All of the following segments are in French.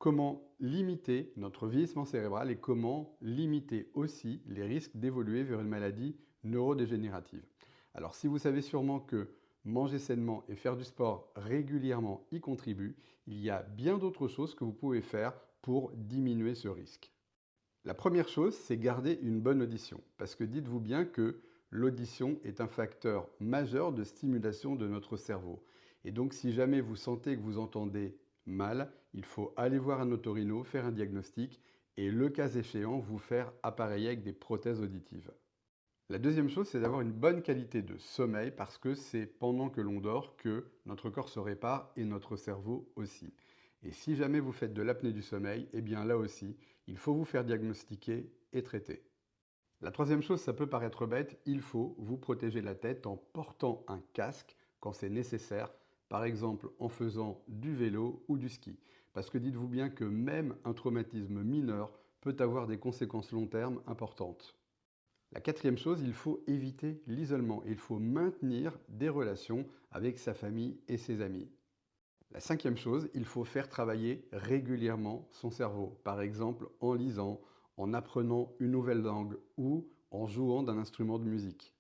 comment limiter notre vieillissement cérébral et comment limiter aussi les risques d'évoluer vers une maladie neurodégénérative. Alors si vous savez sûrement que manger sainement et faire du sport régulièrement y contribue, il y a bien d'autres choses que vous pouvez faire pour diminuer ce risque. La première chose, c'est garder une bonne audition, parce que dites-vous bien que l'audition est un facteur majeur de stimulation de notre cerveau. Et donc si jamais vous sentez que vous entendez mal, il faut aller voir un otorino, faire un diagnostic et le cas échéant, vous faire appareiller avec des prothèses auditives. La deuxième chose, c'est d'avoir une bonne qualité de sommeil parce que c'est pendant que l'on dort que notre corps se répare et notre cerveau aussi. Et si jamais vous faites de l'apnée du sommeil, eh bien là aussi, il faut vous faire diagnostiquer et traiter. La troisième chose, ça peut paraître bête, il faut vous protéger la tête en portant un casque quand c'est nécessaire, par exemple en faisant du vélo ou du ski. Parce que dites-vous bien que même un traumatisme mineur peut avoir des conséquences long terme importantes. La quatrième chose, il faut éviter l'isolement. Il faut maintenir des relations avec sa famille et ses amis. La cinquième chose, il faut faire travailler régulièrement son cerveau. Par exemple, en lisant, en apprenant une nouvelle langue ou en jouant d'un instrument de musique.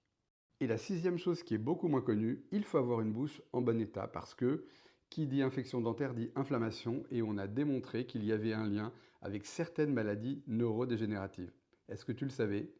Et la sixième chose qui est beaucoup moins connue, il faut avoir une bouche en bon état parce que qui dit infection dentaire dit inflammation et on a démontré qu'il y avait un lien avec certaines maladies neurodégénératives. Est-ce que tu le savais ?